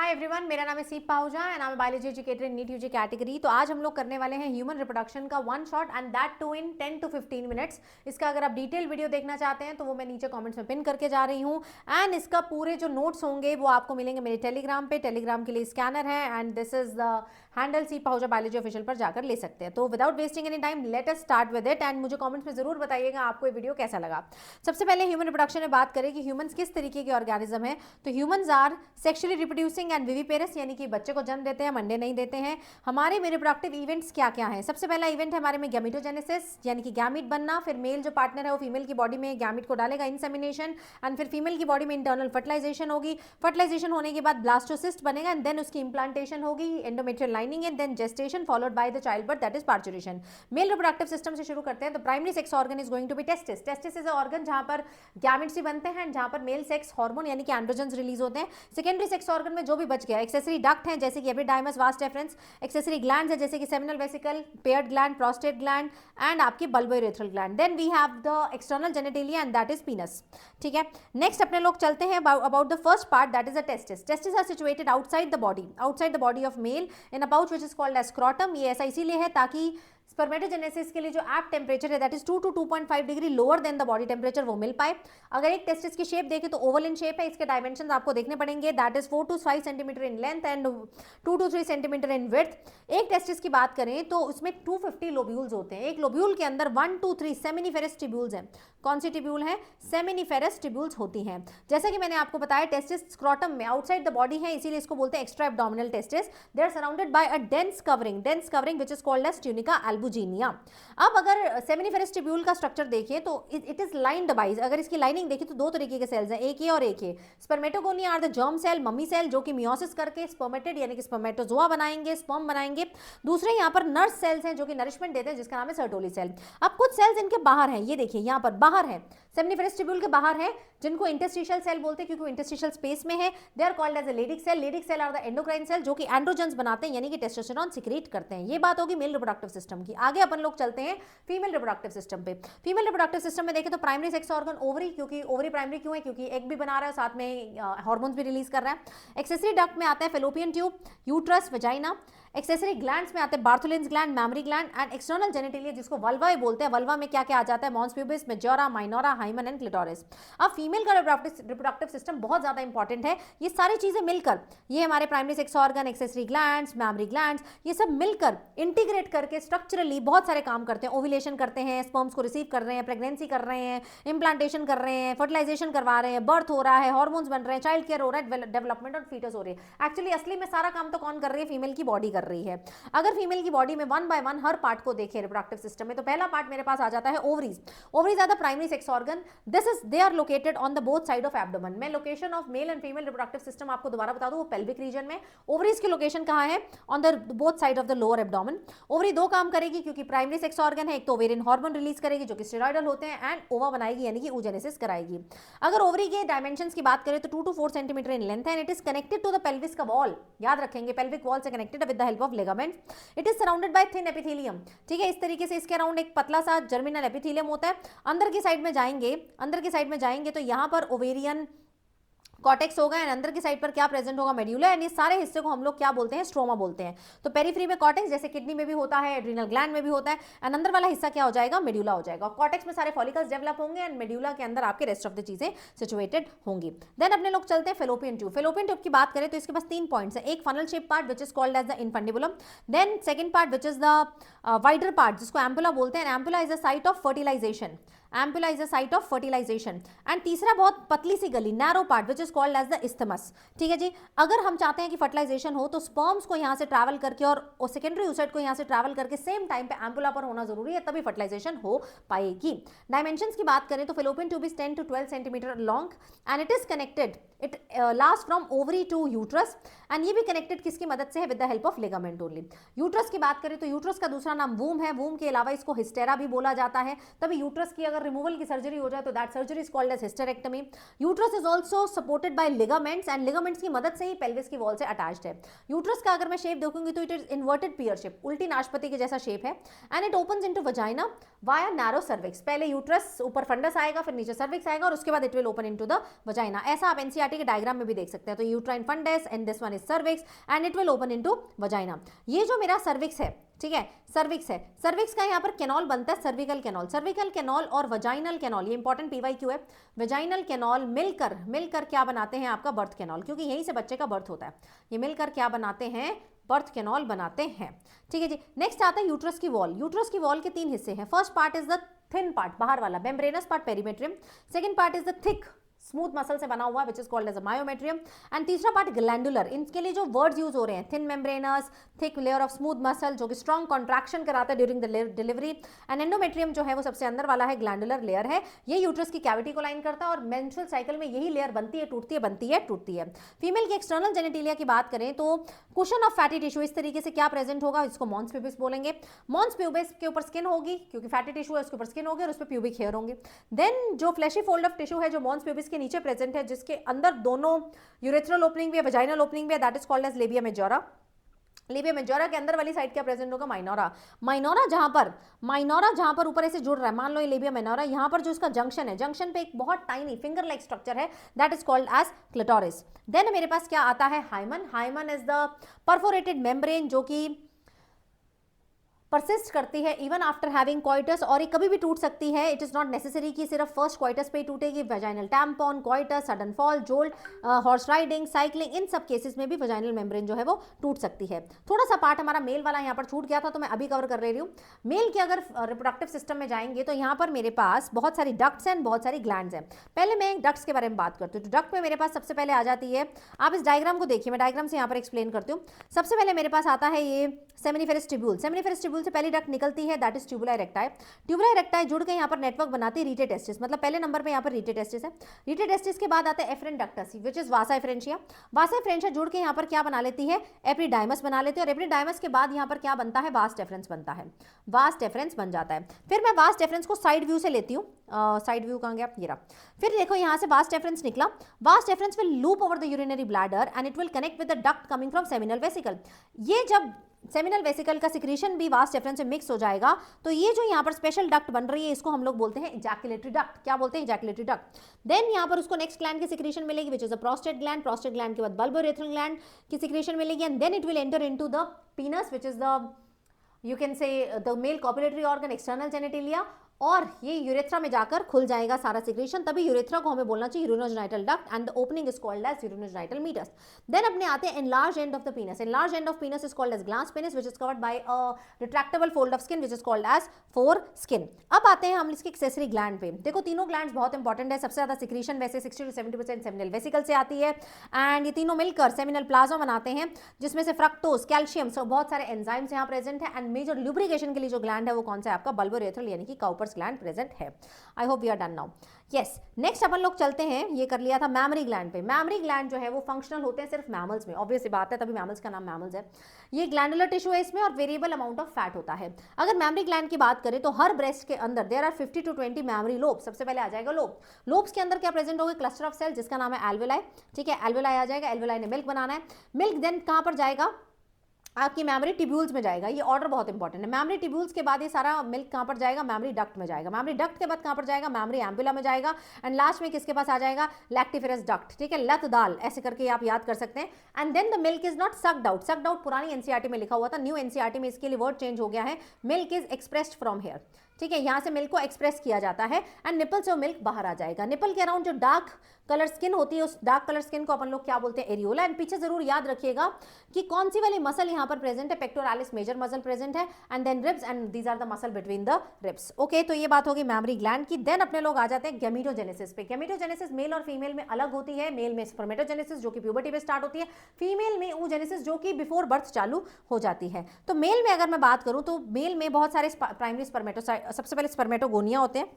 Hi everyone, मेरा नाम है Seep Pahuja and I am biology educator in NEET UG category. तो आज हम लोग करने वाले हैं ह्यूमन रिप्रोडक्शन का one shot and that too in 10 to 15 minutes. इसका अगर आप डिटेल वीडियो देखना चाहते हैं तो वो मैं नीचे कमेंट्स में पिन करके जा रही हूँ एंड इसका पूरे जो नोट्स होंगे वो आपको मिलेंगे मेरे टेलीग्राम पे। टेलीग्राम के लिए स्कैनर है and this is the handle सीप पाहुजा बायोलॉजी ऑफिशियल पर जाकर ले सकते हैं। तो without wasting any time let us start with it and मुझे कमेंट्स में जरूर बताइएगा आपको ये वीडियो कैसा लगा। सबसे पहले ह्यूमन रिप्रोडक्शन में बात करें कि ह्यूमंस किस तरीके के ऑर्गेनिज्म है, तो humans are sexually reproducing and viviparous, यानी कि बच्चे को जन्म देते हैं, मंडे नहीं देते हैं। हमारे में रिप्रोडक्टिव इवेंट्स क्या क्या हैं? सबसे पहला इवेंट है हमारे में गैमिटोजेनेसिस, यानी कि गैमिट बनना। फिर मेल जो पार्टनर है वो फीमेल की बॉडी में गैमिट को डालेगा, इंसेमिनेशन, एंड फिर फीमेल की बॉडी में इंटरनल फर्टिलाइजेशन होगी। फर्टिलाइजेशन होने के बाद ब्लास्टोसिस्ट बनेगा एंड देन उसकी इंप्लांटेशन होगी, endometrial lining and then gestation followed by the child birth, that is parturition. Male reproductive system से शुरू करते हैं। तो primary sex organ is going to be testis. Testis is a organ जहां पर gametes ही बनते हैं, जहां पर मेल सेक्स हार्मोन यानी कि एंड्रोजन्स रिलीज होते हैं। सेकेंडरी सेक्स ऑर्गन में जो भी बच गया, एक्सेसरी डक्ट है जैसे कि एपिडाइमस, वास डेफरेंस। एक्सेसरी ग्लैंड्स है जैसे कि seminal vesicle, paired gland, prostate gland and आपकी bulbourethral gland. Then we have the external genitalia and that is penis. ठीक है, नेक्स्ट अपने लोग चलते हैं about the first part, that is the testis. Testis are situated outside the body of male in a pouch which is called as scrotum. ये ऐसा इसीलिए है ताकि स्पर्मेटोजेनेसिस के लिए जो एप टेम्परेचर है that is 2 to 2.5 degree lower than the body temperature वो मिल पाए। अगर एक टेस्टिस की शेप देखें तो ओवल इन शेप है। इसके डायमेंशन आपको देखने पड़ेंगे, that is 4 to 5 centimetre in length and 2 to 3 centimetre in width. एक टेस्टिस की बात करें तो उसमें 250 लोब्यूल्स होते हैं। एक लोब्यूल के अंदर 1 to 3 सेमिनिफेरस ट्यूब्यूल्स हैं। कौन सी ट्यूब्यूल है? सेमिनिफेरस ट्यूब्यूल्स होती हैं। जैसा कि मैंने आपको बताया, टेस्टिस स्क्रॉटम में आउटसाइड द बॉडी है, इसीलिए इसको बोलते हैं extra abdominal testis. They are surrounded by a dense covering which is called as tunica albuginea. अब अगर सेमिनिफेरस ट्यूब्यूल का स्ट्रक्चर देखें तो इट इज लाइंड बाय, अगर इसकी लाइनिंग देखें तो दो तरीके के सेल्स हैं, एक ए और एक A. Spermatogonia are the germ cell, mummy cell, जो कि मियोसिस करके स्पर्मेटेड यानी कि स्पर्मेटोजोआ बनाएंगे, स्पर्म बनाएंगे। दूसरे यहाँ पर नर्स सेल्स हैं जो कि नरिशमेंट देते हैं, जिसका नाम है सर्टोली सेल। अब कुछ सेल्स इनके बाहर हैं, ये देखिए यहाँ पर बाहर है, सेमिनिफेरस ट्यूब्यूल के बाहर है, जिनको इंटरस्टिशियल सेल बोलते हैं क्योंकि वो इंटरस्टिशियल स्पेस में है। They are called as a Leydig cell. Leydig cell are the endocrine cell जो कि एंड्रोजन्स बनाते हैं यानी कि टेस्टोस्टेरोन सिक्रीट करते हैं। ये बात होगी मेल रिप्रोडक्टिव सिस्टम की। आगे अपन लोग चलते हैं फीमेल रिप्रोडक्टिव सिस्टम पे। फीमेल रिप्रोडक्टिव सिस्टम में देखें तो प्राइमरी सेक्स ऑर्गन ओवरी, क्योंकि ओवरी प्राइमरी क्यों है? क्योंकि एग भी बना रहा है, साथ में हार्मोन्स भी रिलीज कर रहा है। एक्सेसरी डक्ट में आता है fallopian tube, uterus, vagina. Accessory glands में आते हैं Bartholin's gland, mammary gland and external genitalia जिसको वल्वा बोलते हैं। वल्वा में क्या क्या आ जाता है? Mons pubis, majora, minora, hymen and clitoris. अब फीमेल का रिप्रोडक्टिव सिस्टम बहुत ज्यादा इंपॉर्टेंट है। ये सारी चीजें मिलकर, ये हमारे primary sex organ, accessory glands, memory glands, ये सब मिलकर इंटीग्रेट करके स्ट्रक्चरली बहुत सारे काम करते हैं। ओव्यूलेशन करते हैं, स्पर्म्स को रिसीव कर रहे हैं, प्रेगनेंसी कर रहे हैं, इंप्लांटेशन कर रहे हैं, फर्टिलाइजेशन करवा रहे हैं, बर्थ हो रहा है, हार्मोन्स बन रहे हैं, चाइल्ड केयर हो रहा है, डेवलपमेंट और फीटस हो रही है। एक्चुअली असली में सारा काम तो कौन कर रही है? फीमेल की बॉडी कर रही है। अगर फीमेल की बॉडी में one by one her part को देखें रिप्रोडक्टिव सिस्टम में, तो पहला पार्ट मेरे पास आ जाता है ovaries. Ovaries are the primary sex organ, they are located on the both side of abdomen. मैं location of male and female reproductive system आपको दोबारा बता दूं, वो पेल्विक रीजन में। ओवरीज की लोकेशन कहां है? On the both side of the lower abdomen. Ovary दो काम करेगी क्योंकि प्राइमरी सेक्स ऑर्गन है, एक तो ओवेरियन हार्मोन रिलीज करेगी जो कि स्टेरॉइडल होते हैं एंड ओवा बनाएगी यानी कि oogenesis कराएगी। अगर ओवरी के डायमेंशंस की बात करें तो 2 to 4 सेंटीमीटर इन लेंथ है and it is connected to the pelvis का वॉल। याद रखेंगे, पेल्विक वॉल से connected with the help of ligament. It is surrounded by thin epithelium. ठीक है, इस तरीके से इसके अराउंड एक पतला सा जर्मिनल एपिथेलियम होता है। अंदर की साइड में जाएंगे तो यहां पर ओवेरियन कॉटेक्स होगा एंड अंदर की साइड पर क्या प्रेजेंट होगा? मेड्यूला। एंड इस सारे हिस्से को हम लोग क्या बोलते हैं? स्ट्रोमा बोलते हैं। तो पेरीफ्री में कॉटेक्स, जैसे किडनी में भी होता है, एड्रीनल ग्लैंड में भी होता है, एंड अंदर वाला हिस्सा क्या हो जाएगा? मेड्यूला हो जाएगा। कॉटेक्स में सारे फॉलिकल्स डेवलप होंगे एंड मेड्यूला के अंदर आपके रेस्ट ऑफ द चीजें सिचुएटेड होंगी। देन अपने लोग चलते हैं फेलोपियन ट्यूब। फेलोपियन ट्यूब की बात करें तो इसके पास 3 पॉइंट्स है। एक funnel shape part which is called as the infundibulum, then second part which is the wider part जिसको एम्पुला बोलते हैं। Ampulla is a site of fertilisation, ampulla is a site of fertilisation. And तीसरा बहुत पतली सी गली, narrow part which is called as the isthmus. ठीक है जी, अगर हम चाहते हैं कि फर्टिलाइजेशन हो तो स्पर्म्स को यहाँ से ट्रैवल करके और सेकेंडरी oocyte को यहाँ से ट्रैवल करके सेम टाइम पे एम्पुला पर होना जरूरी है, तभी फर्टिलाइजेशन हो पाएगी। डायमेंशंस की बात करें तो fallopian tube is 10 to 12 centimetre long and it is connected, it last from ovary to uterus and ये भी कनेक्टेड किसकी मदद से है? With the help of ligament only. Uterus की बात करें तो यूट्रस का दूसरा नाम वूम है। वूम के अलावा इसको हिस्टेरा भी बोला जाता है। तभी यूट्रस की अगर रिमूवल की सर्जरी हो जाए तो that surgery is called as hysterectomy. Uterus is also supported by ligaments and ligaments की मदद से ही पेल्विस की वॉल से अटैच्ड है। यूट्रस का अगर मैं शेप देखूंगी तो it is inverted pear shape, उल्टी नाशपति के जैसा शेप है and it opens into vagina via narrow cervix. पहले यूट्रस, ऊपर फंडस आएगा, फिर नीचे सर्विक्स आएगा और उसके बाद it will open into the vagina. ऐसा आप एनसीईआरटी कैविटी के डायग्राम में भी देख सकते हैं। तो uterine fundus and this one is cervix and it will open into vagina. ये जो मेरा सर्विक्स है, ठीक है, सर्विक्स है, सर्विक्स का यहाँ पर कैनॉल बनता है, सर्विकल कैनॉल। सर्विकल कैनॉल और वजाइनल कैनॉल, ये इंपॉर्टेंट पीवाईक्यू है। वजाइनल कैनॉल मिलकर क्या बनाते हैं आपका बर्थ कैनॉल, क्योंकि यहीं से बच्चे का बर्थ होता है। ये मिलकर क्या बनाते हैं, बर्थ कैनॉल बनाते हैं। ठीक है जी। नेक्स्ट आता है यूट्रस की वॉल। यूट्रस की वॉल के 3 हिस्से हैं। First part is the thin part, बाहर वाला membranous part, perimetrium. Second part is the thick smooth muscle से बना हुआ which is called as a myometrium. And तीसरा पार्ट ग्लैंडुलर। इनके लिए जो वर्ड्स यूज हो रहे हैं, thin membranous, thick layer of smooth muscle जो कि स्ट्रॉन्ग कॉन्ट्रैक्शन कराता है during the delivery. And endometrium जो है वो सबसे अंदर वाला है, ग्लैंडुलर लेयर है। ये यूट्रस की कैविटी को लाइन करता है और मेंस्ट्रुअल साइकिल में यही लेयर बनती है, टूटती है, बनती है, टूटती है। फीमेल की एक्सटर्नल जेनेटिलिया की बात करें तो कुशन ऑफ फैटी टिश्यू इस तरीके से क्या प्रेजेंट होगा, इसको मॉन्स प्यूबिस बोलेंगे। मॉन्स प्यूबिस के ऊपर स्किन होगी, क्योंकि फैटी टिश्यू है उसके ऊपर स्किन होगी और उस पर प्यूबिक हेयर होंगे। देन जो फ्लैशी फोल्ड ऑफ टिश्यू है जो मॉन्स प्यूबिस के नीचे प्रेजेंट है, जिसके अंदर दोनों यूरेथ्रल ओपनिंग भी है, वजाइनल ओपनिंग भी है, that is called as labia majora. Labia majora के अंदर वाली साइड क्या प्रेजेंट होगा, माइनोरा। माइनोरा जहां पर ऊपर ऐसे जुड़ रहा है, मान लो ये लेबिया माइनोरा, यहां पर जो इसका जंक्शन है, जंक्शन पे एक बहुत टाइनी फिंगर लाइक स्ट्रक्चर है, that is called as clitoris. Then मेरे पास क्या आता है, hymen. Hymen is the perforated membrane जो कि परसिस्ट करती है इवन आफ्टर हैविंग कोइटस, और ये कभी भी टूट सकती है। इट इज नॉट नेसेसरी कि सिर्फ फर्स्ट कोइटस पे ही टूटेगी। Vaginal tampon, coitus, sudden fall, jolt, horse riding, cycling, इन सब केसेस में भी वजाइनल मेम्ब्रेन जो है वो टूट सकती है। थोड़ा सा पार्ट हमारा मेल वाला यहाँ पर छूट गया था तो मैं अभी कवर कर ले रही हूँ। मेल के अगर रिप्रोडक्टिव सिस्टम में जाएंगे तो यहाँ पर मेरे पास बहुत सारी डक्ट्स हैं, बहुत सारी ग्लैंड्स हैं। पहले मैं डक्ट्स के बारे में बात करती हूँ। तो डक्ट में मेरे पास सबसे पहले आ जाती है, आप इस डायग्राम को देखिए, मैं डायग्राम से यहाँ पर एक्सप्लेन करती हूँ। सबसे पहले मेरे पास आता है ये सेमिनिफेरस ट्यूब्यूल। सेमिनिफेरस ट्यूब्यूल से पहली डक्ट निकलती है, दैट इज ट्यूबुला इरेक्टाई। ट्यूबुला इरेक्टाई जुड़ के यहाँ पर नेटवर्क बनाती है रीटे टेस्टिस, मतलब पहले नंबर पे यहाँ पर रीटे टेस्टिस है। रीटे टेस्टिस के बाद आता है efferent ductus which is vasa efferentia. Vasa efferentia जुड़ के यहाँ पर क्या बना लेती है, एपिडाइमस बना लेती है, और एपिडाइमस के बाद यहाँ पर क्या बनता है, वास्ट एफरेंस बनता है, वास्ट एफरेंस बन जाता है। फिर मैं वास्ट एफरेंस को साइड व्यू से लेती हूँ, साइड व्यू कहाँ गया, ये रहा। फिर देखो यहाँ से वास्ट एफरेंस निकला, vas deferens will loop over the urinary bladder and it will connect with the duct coming from seminal vesicle. ये जब सेमिनल वेसिकल का सिक्रीशन भी वास्ट एफरेंस से मिक्स हो जाएगा तो ये जो यहाँ पर स्पेशल डक्ट बन रही है इसको हम लोग बोलते हैं इजैकुलेटरी डक्ट। क्या बोलते हैं, इजैकुलेटरी डक्ट। देन यहाँ पर उसको नेक्स्ट ग्लैंड की सिक्रीशन मिलेगी which is a prostate gland. Prostate gland के बाद बल्बोरेथ्रल ग्लैंड की सिक्रीशन मिलेगी and then it will enter into the penis which is the you can say the male copulatory organ, external genitalia, और ये urethra में जाकर खुल जाएगा सारा सिक्रीशन। तभी यूरेथ्रा को हमें बोलना चाहिए urinogenital duct and the opening is called as urinogenital meatus. Then अपने आते हैं enlarge end of the penis. Enlarge end of penis is called as glans penis which is covered by a retractable fold of skin which is called as foreskin. अब आते हैं हम इसके accessory gland पे। देखो तीनों glands बहुत important है। सबसे ज्यादा सिक्रीशन वैसे 60 to 70% सेमिनल वेसिकल से आती है एंड ये तीनों मिलकर सेमिनल प्लाज्मा बनाते हैं, जिसमें से फ्रक्टोज, कैल्शियम, सब बहुत सारे एंजाइम्स यहाँ प्रेजेंट है। एंड मेजर ल्यूब्रिकेशन के लिए जो ग्लैंड है वो कौन सा है आपका, बल्बोरेथ्रल यानी कि काउपर्स ग्लैंड प्रेजेंट है। I hope we are done now. Yes, next अपन लोग चलते हैं, ये कर लिया था मैमरी ग्लैंड पे। मैमरी ग्लैंड जो है वो फंक्शनल होते हैं सिर्फ मैमल्स में, ऑब्वियस बात है, तभी मैमल्स का नाम मैमल्स है। ये ग्लैंडुलर टिश्यू है इसमें और वेरिएबल अमाउंट ऑफ फैट होता है। अगर मैमरी ग्लैंड की बात करें तो हर ब्रेस्ट के अंदर there are 50 to 20 mammary lobe. सबसे पहले आ जाएगा लोब। लोब्स के अंदर क्या प्रेजेंट होगा, क्लस्टर ऑफ सेल जिसका नाम है एल्वेलाई। ठीक है, एल्वेलाई आ जाएगा, एल्वेलाई ने मिल्क बनाना है। मिल्क देन कहां पर जाएगा, आपकी मैमरी टिब्यूल्स में जाएगा। ये ऑर्डर बहुत इंपॉर्टेंट है। मैमरी टिब्यूल्स के बाद ये सारा मिल्क कहां पर जाएगा, मैमरी डक्ट में जाएगा। मैमरी डक्ट के बाद कहां पर जाएगा, मैमरी एम्पुला में जाएगा एंड लास्ट में किसके पास आ जाएगा, लैक्टिफेरस डक्ट। ठीक है, लत दाल ऐसे करके आप याद कर सकते हैं। And then the milk is not sucked out. Sucked out पुरानी एनसीईआरटी में लिखा हुआ था, न्यू एनसीईआरटी में इसके लिए वर्ड चेंज हो गया है। Milk is expressed from here. ठीक है, यहां से मिल्क को एक्सप्रेस किया जाता है एंड निपल से मिल्क बाहर आ जाएगा। निपल के अराउंड जो डार्क कलर स्किन होती है उस डार्क कलर स्किन को अपन लोग क्या बोलते हैं, एरियोला। एंड पीछे जरूर याद रखिएगा कि कौन सी वाली मसल यहाँ पर प्रेजेंट है, पेक्टोरालिस मेजर मसल प्रेजेंट है and then ribs and these are the muscle between the ribs. Okay, तो ये बात होगी मैमरी ग्लैंड की। देन अपने लोग आ जाते हैं गैमेटोजेनेसिस पे। गैमेटोजेनेसिस मेल और फीमेल में अलग होती है। मेल में स्पर्मेटोजेनेसिस जो कि प्यूबर्टी पे स्टार्ट होती है, फीमेल में oogenesis जो कि बिफोर बर्थ चालू हो जाती है। तो मेल में अगर मैं बात करूं तो मेल में बहुत सारे प्राइमरी स्पर्मेटोसाइट, सबसे पहले स्पर्मेटोगोनिया होते हैं।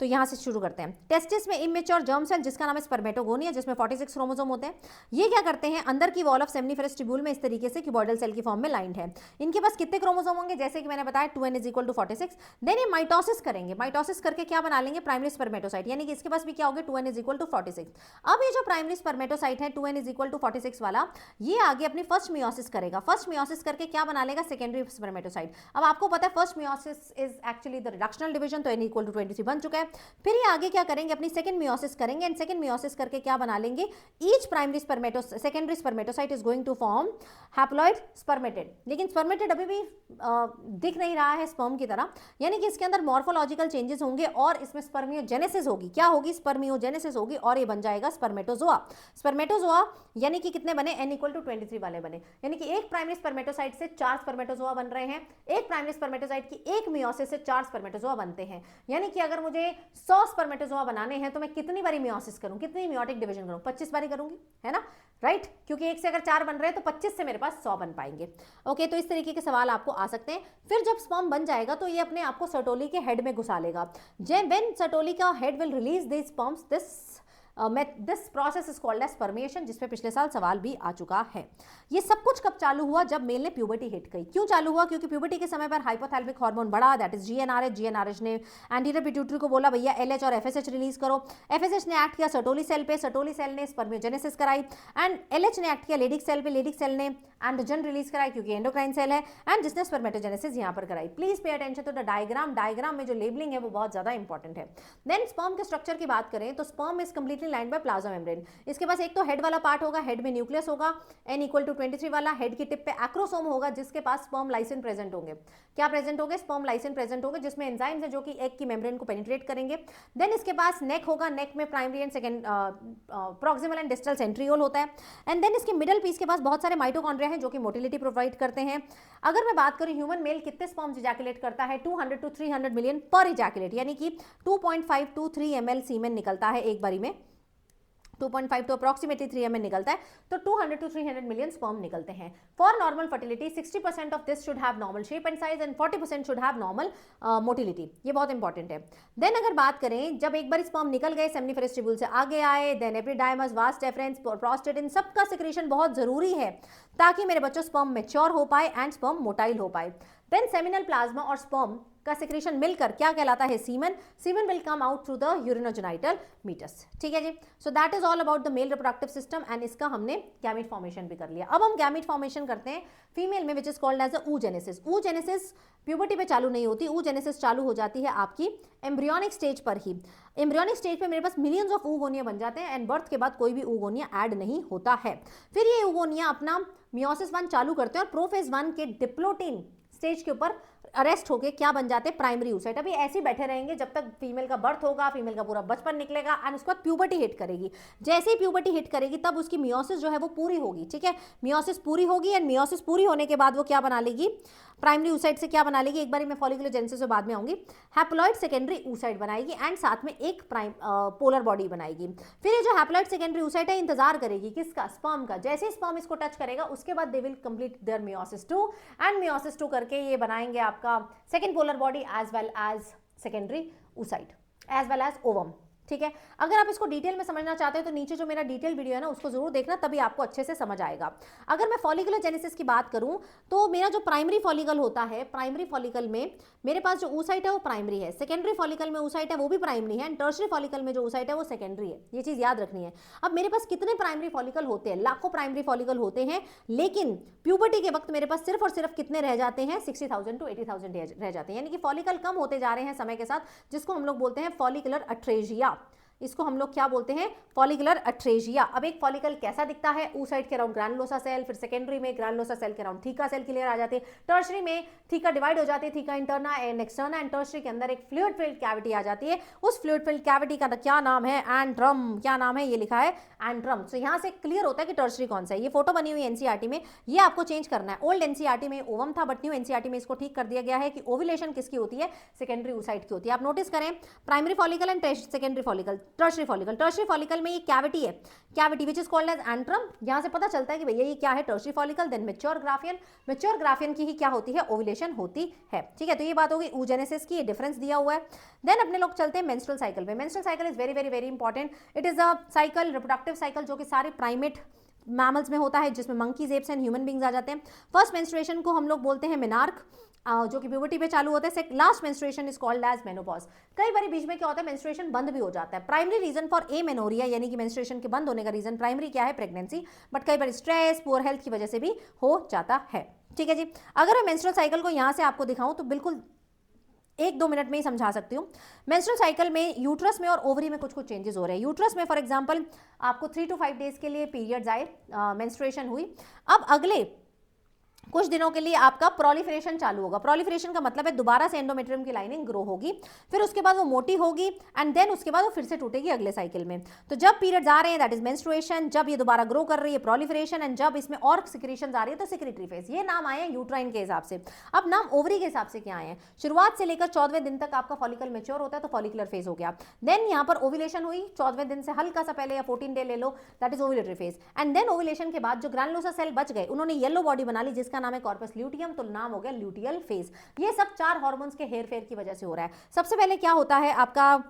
तो यहां से शुरू करते हैं। टेस्टिस में इमेच्योर जर्म सेल जिसका नाम है स्पर्मेटोगोनिया, जिसमें 46 क्रोमोसोम होते हैं। ये क्या करते हैं, अंदर की वॉल ऑफ सेमिनिफेरस ट्यूब्यूल में इस तरीके से क्यूबॉइडल सेल की फॉर्म में लाइंड है। इनके पास कितने क्रोमोसोम होंगे, जैसे कि मैंने बताया 2n = 46। देन ये माइटोसिस करेंगे। माइटोसिस करके क्या बना लेंगे, प्राइमरी स्पर्मेटोसाइट, यानी कि इसके पास भी क्या होगा, 2n = 46। अब ये जो प्राइमरी स्पर्मेटोसाइट है 2n = 46 वाला, ये आगे अपनी फर्स्ट मियोसिस करेगा। फर्स्ट मियोसिस करके क्या बना लेगा, सेकेंडरी स्पर्मेटोसाइट। अब आपको पता है first meiosis is actually the reductional division, तो n = 23 बन चुका है। है। फिर ये आगे क्या करेंगे, अपनी सेकंड मियोसिस करेंगे एंड सेकंड मियोसिस करके क्या बना लेंगे, each primary secondary spermatocyte is going to form haploid spermatid. लेकिन स्पर्मेटेड अभी भी दिख नहीं रहा है स्पर्म की तरह, यानी कि इसके अंदर मॉर्फोलॉजिकल चेंजेस होंगे और इसमें स्पर्मियोजेनेसिस होगी। क्या होगी, स्पर्मियोजेनेसिस होगी और ये बन जाएगा स्पर्मेटोजोआ। स्पर्मेटोजोआ यानी कि कितने बने, n=23 वाले बने, यानी कि एक प्राइमरी स्पर्मेटोसाइट से 4 स्पर्मेटोजोआ बन रहे हैं। एक प्राइमरी स्पर्मेटोसाइट की एक मियोसिस से 4 स्पर्मेटोजोआ बनते हैं। यानी कि अगर मुझे 100 स्पर्मेटोजोआ बनाने हैं तो मैं कितनी बारी मियोसिस करूं, कितनी मियोटिक डिवीजन करूं, 25 बारी करूंगी, है ना, राइट। क्योंकि एक से अगर 4 बन रहे हैं तो 25 से मेरे पास 100 बन पाएंगे। ओके, तो इस तरीके के सवाल आपको आ सकते हैं। फिर जब स्पर्म बन जाएगा तो ये अपने आप को सर्टोली के हेड में घुसा लेगा। व्हेन सर्टोली का head will release this sperms, this process is called as spermiation, जिसपे पिछले साल सवाल भी आ चुका है। ये सब कुछ कब चालू हुआ, जब मेल ने प्यूबर्टी हिट की। क्यों चालू हुआ, क्योंकि प्यूबर्टी के समय पर हाइपोथैलेमिक हार्मोन बढ़ा, दैट इज जीएनआरएच। जीएनआरएच ने एंटीरियर पिट्यूटरी को बोला भैया एलएच और एफएसएच रिलीज करो। एफएसएच ने एक्ट किया सर्टोली सेल पे, सर्टोली सेल ने स्पर्मियोजेनेसिस कराई एंड एलएच ने एक्ट किया लेडिक सेल पे, लेडिक सेल ने एंड्रोजन रिलीज कराई क्योंकि एंडोक्राइन सेल है, एंड जिसने स्पर्मेटोजेनेसिस यहां पर कराई। Please pay attention to the diagram, diagram में जो लेबलिंग है वो बहुत ज्यादा इंपॉर्टेंट है। देन स्पर्म के स्ट्रक्चर की बात करें तो sperm is completely lined by plasma membrane. इसके पास एक तो हेड वाला पार्ट होगा, हेड में न्यूक्लियस होगा n=23 वाला, हेड की टिप पे एक्रोसोम होगा जिसके पास स्पर्म लाइसिन प्रेजेंट होंगे। क्या प्रेजेंट होंगे, स्पर्म लाइसिन प्रेजेंट होंगे जिसमें एंजाइम्स है जो कि एग की मेम्ब्रेन को पेनिट्रेट करेंगे। देन इसके पास नेक होगा, नेक में primary and second proximal and distal centriole होता है। एंड देन इसके मिडल पीस के पास बहुत सारे माइटोकॉन्ड्रिया हैं जो कि मोटिलिटी प्रोवाइड करते हैं। अगर मैं बात करूं ह्यूमन मेल कितने स्पर्म्स इजैकुलेट करता है, 200 to 300 मिलियन पर इजैकुलेट, यानी कि 2.5 to 3 ml सीमेन निकलता है एक बारी में। 2.5 तो अप्रॉक्सीमेटली 3 ml निकलता है, तो 200 to 300 मिलियन स्पर्म निकलते हैं। For normal fertility 60% of this should have normal shape and size and 40% should have normal motility. ये बहुत इंपॉर्टेंट है। देन अगर बात करें, जब एक बार स्पर्म निकल गए सेमिनिफरस ट्यूब्यूल से आगे आए, देन एपिडाइमस, वास डेफरेंस, प्रोस्टेट, इन सबका सिक्रीशन बहुत जरूरी है ताकि मेरे बच्चों स्पर्म मैच्योर हो पाए एंड स्पर्म मोटाइल हो पाए। देन सेमिनल प्लाज्मा और स्पर्म का सिक्रीशन मिलकर क्या कहलाता है, semen. Semen will come out through the urinogenital meatus. ठीक है जी, so that is all about the male reproductive system and इसका हमने गैमीट फॉर्मेशन भी कर लिया। अब हम गैमीट फॉर्मेशन करते हैं फीमेल में, which is called as a oogenesis। oogenesis puberty पे चालू नहीं होती, oogenesis चालू हो जाती है आपकी एम्ब्रियोनिक स्टेज पर ही। एम्ब्रियोनिक स्टेज पे मेरे पास मिलियंस ऑफ oogonia बन जाते हैं एंड बर्थ के बाद कोई भी oogonia ऐड नहीं होता है। फिर ये oogonia अपना मियोसिस 1 चालू करते हैं और प्रोफेज 1 के डिप्लोटिन स्टेज के ऊपर अरेस्ट होके क्या बन जाते हैं, प्राइमरी oocyte। अभी ऐसे ही बैठे रहेंगे जब तक फीमेल का बर्थ होगा, फीमेल का पूरा बचपन निकलेगा एंड उसके बाद प्यूबर्टी हिट करेगी। जैसे ही प्यूबर्टी हिट करेगी तब उसकी मियोसिस जो है वो पूरी होगी। ठीक है, मियोसिस पूरी होगी एंड मियोसिस पूरी होने के बाद वो क्या बना लेगी, प्राइमरी oocyte से क्या बना लेगी, एक बार मैं फॉलिकुलोजेनेसिस से बाद में आऊंगी, हैप्लॉइड सेकेंडरी oocyte बनाएगी एंड साथ में एक पोलर बॉडी बनाएगी। फिर ये जो हैप्लॉइड सेकेंडरी oocyte है इंतजार करेगी किसका, स्पर्म का। जैसे ही स्पर्म इसको टच करेगा उसके बाद they will complete their meiosis 2 and meiosis 2 करके ये बनाएंगे आपका second polar body as well as secondary oocyte as well as ovum. ठीक है, अगर आप इसको डिटेल में समझना चाहते हैं तो नीचे जो मेरा डिटेल वीडियो है ना उसको जरूर देखना, तभी आपको अच्छे से समझ आएगा। अगर मैं फॉलिकुलोजेनेसिस की बात करूं तो मेरा जो प्राइमरी फॉलिकल होता है, प्राइमरी फॉलिकल में मेरे पास जो oocyte है वो प्राइमरी है, सेकेंडरी फॉलिकल में oocyte है वो भी प्राइमरी है एंड टर्शियरी फॉलिकल में जो oocyte है वो सेकेंडरी है। ये चीज याद रखनी है। अब मेरे पास कितने प्राइमरी फॉलिकल होते हैं, लाखों प्राइमरी फॉलिकल होते हैं, लेकिन प्यूबर्टी के वक्त मेरे पास सिर्फ और सिर्फ कितने रह जाते हैं, 60,000 to 80,000 रह जाते हैं। यानी कि फॉलिकल कम होते जा रहे हैं समय के साथ, जिसको हम लोग बोलते हैं फॉलिकुलर अट्रेजिया। इसको हम लोग क्या बोलते हैं, फॉलिकुलर अट्रेजिया। अब एक फॉलिकल कैसा दिखता है, oocyte के अराउंड ग्रैनुलोसा सेल, फिर सेकेंडरी में ग्रैनुलोसा सेल के अराउंड थीका सेल क्लियर आ जाते हैं, टर्शरी में थीका डिवाइड हो जाती है, theca interna and externa, and tertiary के अंदर एक फ्लूइड फिल्ड कैविटी आ जाती है। उस फ्लूइड फिल्ड कैविटी का क्या नाम है, एंड्रम। क्या नाम है, ये लिखा है एंड्रम। तो यहाँ से क्लियर होता है कि टर्शरी कौन सा है। ये फोटो बनी हुई एनसीईआरटी में, ये आपको चेंज करना है। ओल्ड एनसीईआरटी में ओवम था बट न्यू एनसीईआरटी में इसको ठीक कर दिया गया है कि ओव्यूलेशन किसकी होती है, सेकेंडरी oocyte की होती है। आप नोटिस करें, primary follicle and secondary follicle, tertiary follicle. Tertiary follicle में ये कैविटी है, cavity which is called as antrum. यहां से पता चलता है कि भैया ये क्या है, tertiary follicle. Then mature Graafian, mature Graafian की ही क्या होती है, ओव्यूलेशन होती है। ठीक है, तो ये बात होगी oogenesis की, ये डिफरेंस दिया हुआ है। देन अपने लोग चलते हैं मेंस्ट्रुअल साइकिल पे। Menstrual cycle is very very very important. It is a cycle, reproductive cycle, जो कि सारे प्राइमेट मैमल्स में होता है, जिसमें monkeys, apes and human beings आ जाते हैं। फर्स्ट मेंस्ट्रुएशन को हम लोग बोलते हैं मेनार्क, जो कि प्यूबर्टी पे चालू होता है। Last menstruation is called as menopause. कई बार बीच में क्या होता है, मेंस्ट्रुएशन बंद भी हो जाता है। प्राइमरी रीजन फॉर एमेनोरिया यानी कि मेंस्ट्रुएशन के बंद होने का रीजन प्राइमरी क्या है, प्रेगनेंसी, बट कई बार स्ट्रेस, पुअर हेल्थ की वजह से भी हो जाता है। ठीक है जी, अगर मैं मेंस्ट्रुअल साइकिल को यहाँ से आपको दिखाऊं तो बिल्कुल 1-2 मिनट में ही समझा सकती हूँ। मेंस्ट्रुअल साइकिल में यूट्रस में और ओवरी में कुछ कुछ चेंजेस हो रहे हैं। यूट्रस में फॉर एग्जांपल आपको 3 to 5 डेज के लिए पीरियड्स आए, मेंस्ट्रुएशन हुई। अब अगले कुछ दिनों के लिए आपका प्रोलिफरेशन चालू होगा। प्रोलिफरेशन का मतलब है दोबारा से एंडोमेट्रियम की लाइनिंग ग्रो होगी, फिर उसके बाद वो मोटी होगी एंड देन उसके बाद वो फिर से टूटेगी अगले साइकिल में। तो जब पीरियड्स आ रहे हैं दैट इज मेंस्ट्रुएशन, जब ये दोबारा ग्रो कर रही है प्रोलिफरेशन, एंड जब इसमें और सिक्रीशंस आ रही है तो सिक्रीटरी फेज। ये नाम आए हैं यूट्राइन के हिसाब से। अब नाम ओवरी के हिसाब से क्या आए हैं? शुरुआत से लेकर 14वें दिन तक आपका फॉलिकल मेच्योर होता है तो फॉलिकुलर फेज हो गया। देन यहाँ पर ओव्यूलेशन हुई 14वें दिन से हल्का सा पहले या 14 डे ले लो, that is ovulatory phase. And then ovulation के बाद जो ग्रैनुलोसा सेल बच गए उन्होंने येलो बॉडी बना ली जिसका नाम है कॉर्पस ल्यूटियम, तो नाम हो गया ल्यूटियल फेज। ये सब 4 हार्मोन्स के हेरफेर की वजह से हो रहा है। सबसे पहले क्या होता है आपका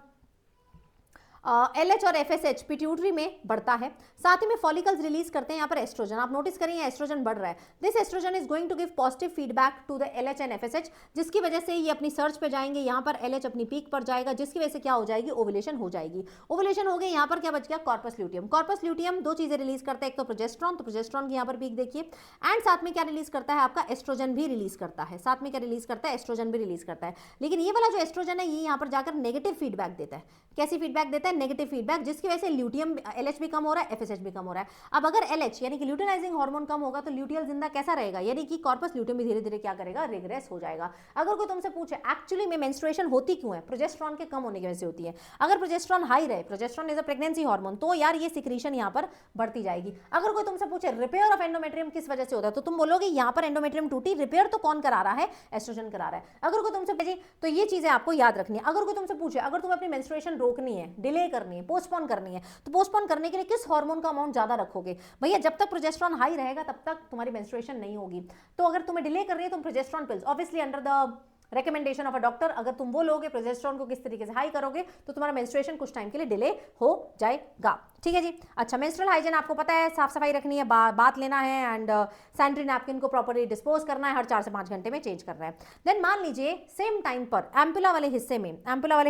LH और FSH पिट्यूटरी में बढ़ता है, साथ ही में फॉलिकल्स रिलीज करते हैं यहाँ पर एस्ट्रोजन। आप नोटिस करिए एस्ट्रोजन बढ़ रहा है। This estrogen is going to give positive feedback to the LH and FSH, जिसकी वजह से ये अपनी सर्च पे जाएंगे। यहाँ पर LH अपनी पीक पर जाएगा जिसकी वजह से क्या हो जाएगी? ओवुलेशन हो जाएगी। ओवुलेशन हो गई, यहाँ पर क्या बच गया? Corpus luteum. कॉर्पस ल्यूटियम 2 चीजें रिलीज करता है, एक तो प्रोजेस्ट्रॉन, तो प्रोजेस्ट्रॉन की यहाँ पर पीक देखिए, एंड साथ में क्या रिलीज करता है? आपका एस्ट्रोजन भी रिलीज करता है। साथ में क्या रिलीज करता है? एस्ट्रोजन भी रिलीज करता है। लेकिन ये वाला जो एस्ट्रोजन है ये यहाँ पर जाकर नेगेटिव फीडबैक देता है। कैसी फीडबैक देता है? नेगेटिव फीडबैक, जिसकी वजह से ल्यूटियम LH भी कम हो रहा है, FSH भी कम हो रहा है। अब अगर LH यानी कि ल्यूटिनाइजिंग हार्मोन कम होगा तो ल्यूटियल जिंदा कैसा रहेगा? यानी कि कॉर्पस ल्यूटियम भी धीरे धीरे क्या करेगा? रिग्रेस हो जाएगा। अगर कोई तुमसे पूछे एक्चुअली में मेंस्ट्रुएशन होती क्यों है? प्रोजेस्टेरॉन के कम होने की वजह से होती है। अगर प्रोजेस्टेरॉन हाई रहे, progesterone is a pregnancy hormone, तो यार ये सिक्रीशन यहाँ पर बढ़ती जाएगी। अगर कोई तुमसे पूछे रिपेयर ऑफ एंडोमेट्रियम किस वजह से होता है, तो तुम बोलोगे यहाँ पर एंडोमेट्रियम टूटी, रिपेयर तो कौन करा रहा है? एस्ट्रोजन करा रहा है। अगर कोई तुमसे पूछे तो ये चीजें आपको याद रखनी है। अगर कोई तुमसे पूछे अगर तुम्हें अपनी मेंस्ट्रुएशन रोकनी है, डिले करनी है, पोस्टपोन करनी है, तो पोस्टपोन करने के लिए किस हार्मोन का अमाउंट ज्यादा रखोगे? भैया जब तक प्रोजेस्टेरॉन हाई रहेगा तब तक तुम्हारी मेंस्ट्रुएशन नहीं होगी। तो अगर तुम्हें डिले कर रही है तुम progesterone pills, obviously under the recommendation of a doctor, अगर तुम वो लोगे प्रोजेस्टेरॉन को किस तरीके से हाई करोगे तो तुम्हारा मेंस्ट्रुएशन कुछ टाइम के लिए डिले हो जाएगा। ठीक है जी। अच्छा, मेंस्ट्रुअल हाइजीन आपको पता है, साफ सफाई रखनी है, बात लेना है, एंड सैनिटरी नैपकिन को प्रॉपर्ली डिस्पोज करना है, हर 4 से 5 घंटे में चेंज करना है। देन मान लीजिए सेम टाइम पर एम्पुला वाले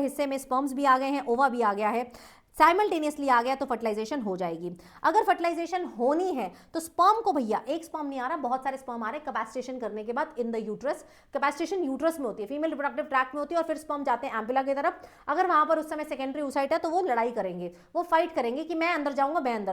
हिस्से में स्पर्म्स भी आ गए हैं, ओवा भी आ गया है, साइमल्टेनियसली आ गया तो फर्टिलाइजेशन हो जाएगी। अगर फर्टिलाइजेशन होनी है तो स्पर्म को, भैया एक स्पर्म नहीं आ रहा, बहुत सारे स्पर्म आ रहे हैं कैपेसिटेशन करने के बाद in the uterus. Capacitation uterus में होती है, फीमेल रिप्रोडक्टिव ट्रैक्ट में होती है, और फिर स्पर्म जाते हैं एम्पुला की तरफ। अगर वहां पर उस समय सेकेंडरी oocyte है तो वो लड़ाई करेंगे, वो फाइट करेंगे कि मैं अंदर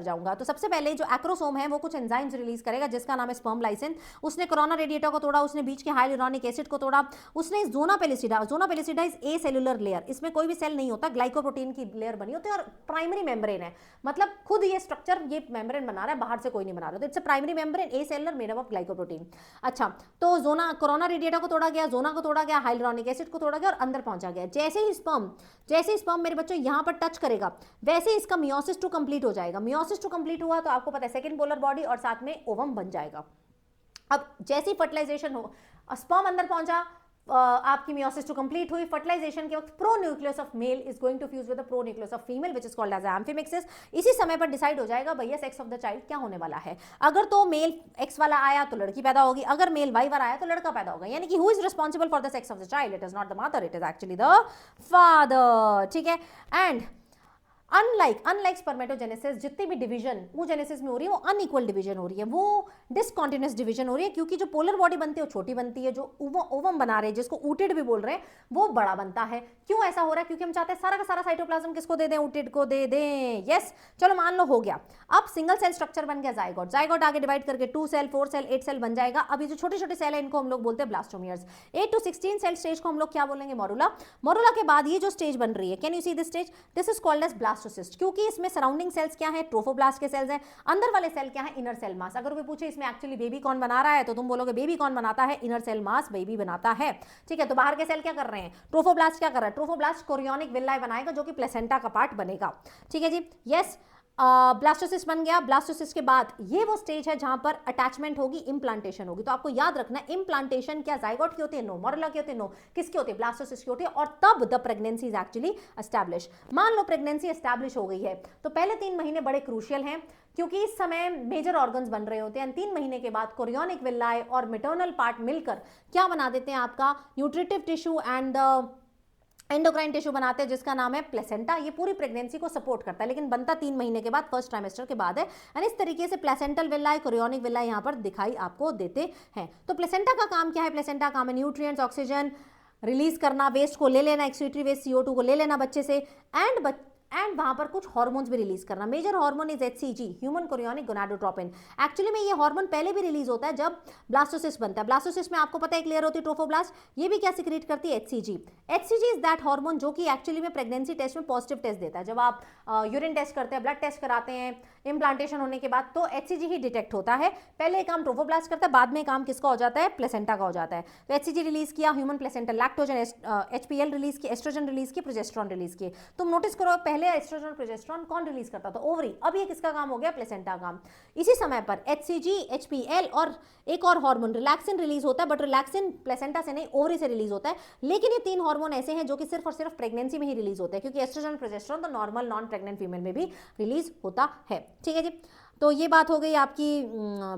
जाऊंगा। तो सबसे पहले जो एक्रोसोम है वो कुछ एंजाइम्स रिलीज करेगा जिसका नाम है स्पर्म लाइसिन। उसने कोरोना रेडिएटा को तोड़ा, उसने बीच के हाइलुरोनिक एसिड को तोड़ा, उसने zona pellucida is a cellular layer, इसमें कोई भी सेल नहीं होता, ग्लाइकोप्रोटीन की लेयर बनी होती है और प्राइमरी मेम्ब्रेन है, मतलब खुद ये स्ट्रक्चर ये मेम्ब्रेन बना रहा है, बाहर से कोई नहीं बना रहा। तो it's a primary membrane, A cellular, made up of glycoprotein. अच्छा, तो जोना कोरोना रेडिएटा को तोड़ा गया, जोना को तोड़ा गया, हाइलुरोनिक एसिड को तोड़ा गया और अंदर पहुंचा गया। जैसे ही स्पर्म मेरे बच्चों यहां पर टच करेगा वैसे ही इसका मियोसिस टू कंप्लीट हो जाएगा। मियोसिस टू कंप्लीट हुआ तो आपको पता है सेकंड पोलर बॉडी और साथ में ओवम बन जाएगा। अब जैसी फर्टिलाइजेशन हो, स्पर्म अंदर पहुंचा, आपकी मियोसिस टू कंप्लीट हुई, फर्टिलाइजेशन के वक्त pronucleus of male is going to fuse with the pronucleus of female which is called as amphimixis. इसी समय पर डिसाइड हो जाएगा भैया सेक्स ऑफ द चाइल्ड क्या होने वाला है। अगर तो मेल एक्स वाला आया तो लड़की पैदा होगी, अगर मेल वाई वाला आया तो लड़का पैदा होगा। यानी कि who is responsible for the sex of the child? It is not the mother, it is actually the father. ठीक है। एंड अनलाइक स्पर्मेटोजेनेसिस, जितनी भी डिवीजन oogenesis में हो रही है वो अनइक्वल डिवीजन हो रही है, वो डिसकॉन्टिन्यूस डिवीजन हो रही है, क्योंकि जो पोलर बॉडी बनती है वो छोटी बनती है, जो ओवम बना रहे हैं जिसको ऊटिड भी बोल रहे हैं वो बड़ा बनता है। क्यों ऐसा हो रहा है? क्योंकि हम चाहते हैं सारा का सारा साइटोप्लाज्म किसको दे दें? ऊटिड को दे दें। यस, चलो मान लो हो गया। अब सिंगल सेल स्ट्रक्चर बन गया जाइगोट आगे डिवाइड करके 2 सेल 4 सेल 8 सेल बन जाएगा। अब ये जो छोटे छोटे सेल है इनको हम लोग बोलते हैं ब्लास्टोमियर्स। 8 to 16 सेल स्टेज को हम लोग क्या बोलेंगे? मोरुला के बाद ये जो स्टेज बन रही है, can you see this stage? This is called as blastocyst, क्योंकि इसमें सराउंडिंग सेल्स क्या है? ट्रोफोब्लास्ट के सेल्स हैं। अंदर वाले सेल क्या है? Inner cell mass. अगर कोई पूछे इसमें एक्चुअली बेबी कौन बना रहा है तो तुम बोलोगे बेबी कौन बनाता है? इनर सेल मास बेबी बनाता है। ठीक है, तो बाहर के सेल क्या कर रहे हैं? ट्रोफोब्लास्ट क्या कर रहा है? ट्रोफोब्लास्ट कोरियोनिक विल्लाई बनाएगा जो कि प्लेसेंटा का पार्ट बनेगा। ठीक है जी। यस, ब्लास्टोसिस्ट बन गया। ब्लास्टोसिस्ट के बाद ये वो स्टेज है जहां पर अटैचमेंट होगी, इम्प्लांटेशन होगी। तो आपको याद रखना है इम्प्लांटेशन क्या जाइगोट की होती है? नो। मोरुला की होती है? नो। किसकी होती है? ब्लास्टोसिस्ट की होती है। और तब the pregnancy is actually establish. मान लो प्रेगनेंसी एस्टैब्लिश हो गई है तो पहले 3 महीने बड़े क्रूशियल हैं, क्योंकि इस समय मेजर ऑर्गन्स बन रहे होते हैं। 3 महीने के बाद कोरियोनिक विल्लाई और मेटर्नल पार्ट मिलकर क्या बना देते हैं? आपका nutritive tissue and endocrine tissue बनाते हैं जिसका नाम है प्लेसेंटा। ये पूरी प्रेगनेंसी को सपोर्ट करता है, लेकिन बनता 3 महीने के बाद, फर्स्ट ट्राइमेस्टर के बाद है। एंड इस तरीके से प्लेसेंटल विल्लाई, कोरियोनिक विल्लाई यहाँ पर दिखाई आपको देते हैं। तो प्लेसेंटा का काम क्या है? प्लेसेंटा का काम है न्यूट्रिएंट्स, ऑक्सीजन, रिलीज करना, वेस्ट को ले लेना, एक्सक्रीटरी वेस्ट CO2 को ले लेना बच्चे से, एंड वहां पर कुछ हार्मोन्स भी रिलीज करना। Major hormone is HCG, human chorionic gonadotropin. Actually में ये हार्मोन पहले भी रिलीज होता है जब ब्लास्टोसिस्ट बनता है। ब्लास्टोसिस्ट में आपको पता है क्लियर होती है ट्रोफोब्लास्ट, ये भी क्या सिक्रेट करती है, HCG। HCG is that hormone जो कि एक्चुअली में प्रेगनेंसी टेस्ट में पॉजिटिव टेस्ट देता है। जब आप यूरिन टेस्ट करते हैं, ब्लड टेस्ट कराते हैं इम्प्लांटेशन होने के बाद, तो HCG ही डिटेक्ट होता है। पहले काम ट्रोफोब्लास्ट करता है, बाद में काम किसका हो जाता है, प्लेसेंटा का हो जाता है। तो HCG रिलीज किया, human placenta lactogen, HPL release किया, एस्ट्रोजन रिलीज किया, प्रोजेस्टेरॉन रिलीज किए। तुम नोटिस करो पहले एस्ट्रोजन प्रोजेस्टेरॉन कौन रिलीज करता था, ओवरी। अब ये किसका काम हो गया, प्लेसेंटा काम। इसी समय पर HCG, HPL और एक और हार्मोन रिलैक्सिन रिलीज होता है, बट रिलैक्सिन प्लेसेंटा से नहीं ओवरी से रिलीज होता है। लेकिन ये 3 हार्मोन ऐसे हैं जो कि सिर्फ और सिर्फ प्रेगनेंसी में ही रिलीज होते हैं, क्योंकि एस्ट्रोजन प्रोजेस्टेरॉन तो नॉर्मल नॉन प्रेग्नेंट फीमेल में भी रिलीज होता है। ठीक है जी, तो ये बात हो गई आपकी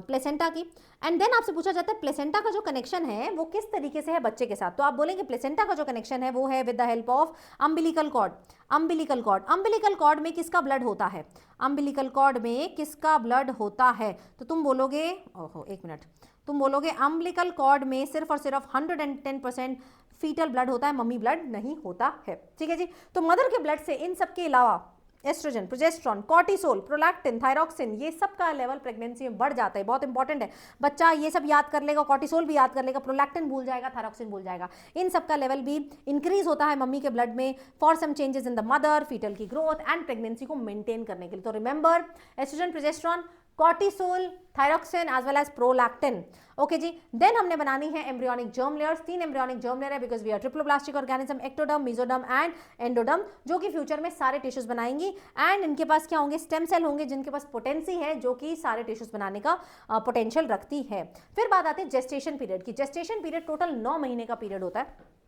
प्लेसेंटा की। एंड देन आपसे पूछा जाता है प्लेसेंटा का जो कनेक्शन है वो किस तरीके से है बच्चे के साथ। तो आप बोलेंगे प्लेसेंटा का जो कनेक्शन है वो है with the help of umbilical cord. Umbilical cord, umbilical cord में किसका ब्लड होता है, अम्बिलिकल कॉर्ड में किसका ब्लड होता है। तो तुम बोलोगे, ओहो एक मिनट, तुम बोलोगे अम्बिलिकल कॉर्ड में सिर्फ और सिर्फ 110% फीटल ब्लड होता है, मम्मी ब्लड नहीं होता है। ठीक है जी, तो मदर के ब्लड से इन सब के अलावा estrogen, progesterone, cortisol, prolactin, thyroxine, ये सब का लेवल प्रेगनेंसी में बढ़ जाता है। बहुत इंपॉर्टेंट है, बच्चा ये सब याद कर लेगा, कॉर्टिसोल भी याद कर लेगा, प्रोलैक्टिन भूल जाएगा, थायरॉक्सिन भूल जाएगा। इन सब का लेवल भी इंक्रीज होता है मम्मी के ब्लड में for some changes in the mother, foetal की ग्रोथ एंड प्रेगनेंसी को मेंटेन करने के लिए। तो remember oestrogen, progesterone, cortisol, thyroxine as well as prolactin. Okay जी, देन हमने बनानी है embryonic germ layers. 3 embryonic germ layer है because we are triploblastic organism, ectoderm, mesoderm and endoderm, जो कि फ्यूचर में सारे टिश्यूज बनाएंगी। एंड इनके पास क्या होंगे, स्टेम सेल होंगे जिनके पास पोटेंसी है, जो कि सारे टिश्यूज बनाने का पोटेंशियल रखती है। फिर बात आती है जेस्टेशन पीरियड की। जेस्टेशन पीरियड टोटल 9 महीने का पीरियड होता है।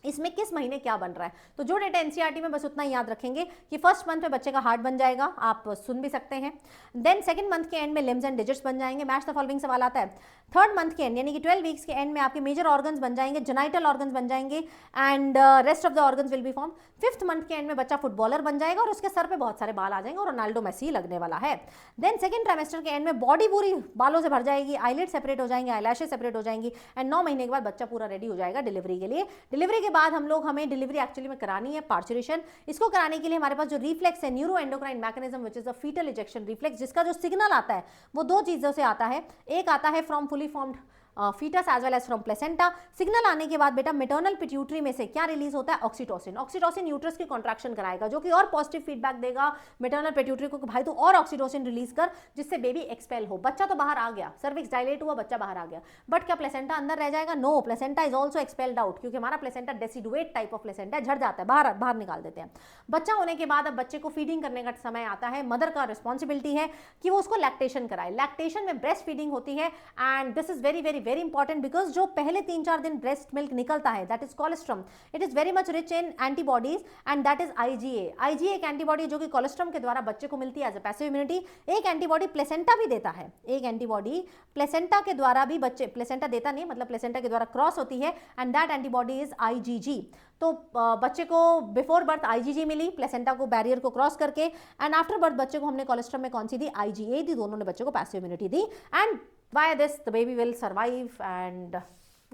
इसमें किस महीने क्या बन रहा है, तो जो डेटा एनसीईआरटी में बस उतना ही याद रखेंगे कि फर्स्ट मंथ में बच्चे का हार्ट बन जाएगा, आप सुन भी सकते हैं। देन सेकंड मंथ के एंड में लिम्स एंड डिजिट्स बन जाएंगे, मैच द फॉलोइंग सवाल आता है। थर्ड मंथ के एंड यानी कि 12 वीक्स के एंड में आपके मेजर ऑर्गन्स बन जाएंगे, जेनाइटल ऑर्गन्स बन जाएंगे and rest of the organs will be form. Fifth month के एंड में बच्चा फुटबॉलर बन जाएगा और उसके सर पे बहुत सारे बाल आ जाएंगे और रोनाल्डो मेसी लगने वाला है। देन सेकंड ट्राइमेस्टर के एंड में बॉडी पूरी बालों से भर जाएगी, आईलिड सेपरेट हो जाएंगे, आईलैशेस सेपरेट हो जाएंगी एंड 9 महीने के बाद बच्चा पूरा रेडी हो जाएगा डिलीवरी के लिए। डिलीवरी के बाद हमें डिलीवरी एक्चुअली में करानी है पार्चुरेशन। इसको कराने के लिए हमारे पास जो रिफ्लेक्स है, neuroendocrine mechanism which is the fetal ejection reflex, जिसका जो सिग्नल आता है वो 2 चीजों से आता है। एक आता है from fully formed fetus as well as from placenta. Signal आने के बाद बेटा मेटर्नल पिट्यूटरी में से क्या रिलीज होता है, ऑक्सीटोसिन। ऑक्सीटोसिन यूट्रस की कॉन्ट्रैक्शन कराएगा, जो कि और पॉजिटिव फीडबैक देगा मेटर्नल पिट्यूटरी को कि भाई तू और ऑक्सीटोसिन रिलीज कर, जिससे बेबी एक्सपेल हो। बच्चा तो बाहर आ गया, सर्विक्स डायलेट हुआ, बच्चा बाहर आ गया, बट क्या प्लेसेंटा अंदर रह जाएगा, no, placenta is also expelled out, क्योंकि हमारा placenta deciduate type of placenta झड़ जाता है, बाहर निकाल देते हैं। बच्चा होने के बाद अब बच्चे को फीडिंग करने का समय आता है, मदर का रिस्पॉन्सिबिलिटी है कि वो उसको लैक्टेशन कराए। लैक्टेशन में ब्रेस्ट फीडिंग होती है and this is very very very important because जो पहले 3-4 दिन ब्रेस्ट मिल्क निकलता है that is colostrum, it is very much rich in antibodies and that is IgA। IgA एक एंटीबॉडी जो कि कोलेस्ट्रम के द्वारा बच्चे को मिलती है एज अ पैसिव इम्यूनिटी। एक एंटीबॉडी प्लेसेंटा भी देता है, एक एंटीबॉडी प्लेसेंटा के द्वारा भी बच्चे, प्लेसेंटा देता नहीं मतलब प्लेसेंटा के द्वारा क्रॉस होती है and that antibody is IgG। तो बच्चे को बिफोर बर्थ IgG मिली प्लेसेंटा को बैरियर को क्रॉस करके एंड आफ्टर बर्थ बच्चे को हमने कोलेस्ट्रम में कौन सी दी, IgA दी, दोनों ने बच्चे को पैसिव इम्यूनिटी दी and by this the baby will survive and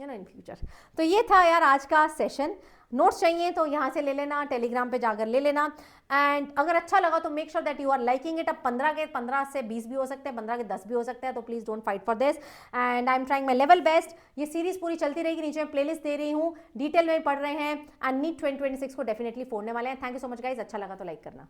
in future. तो ये था यार आज का सेशन। नोट्स चाहिए तो यहाँ से ले लेना, टेलीग्राम पे जाकर ले लेना एंड अगर अच्छा लगा तो make sure that you are liking it. अब 15 से 20 भी हो सकते हैं, 15 के 10 भी हो सकते हैं, तो please don't fight for this and I am trying my level best. ये सीरीज पूरी चलती रहेगी, नीचे मैं प्लेलिस्ट दे रही हूँ, डिटेल में पढ़ रहे हैं एंड नीट 2026 को डेफिनेटली फोड़ने वाले हैं। Thank you so much guys, अच्छा लगा तो लाइक करना।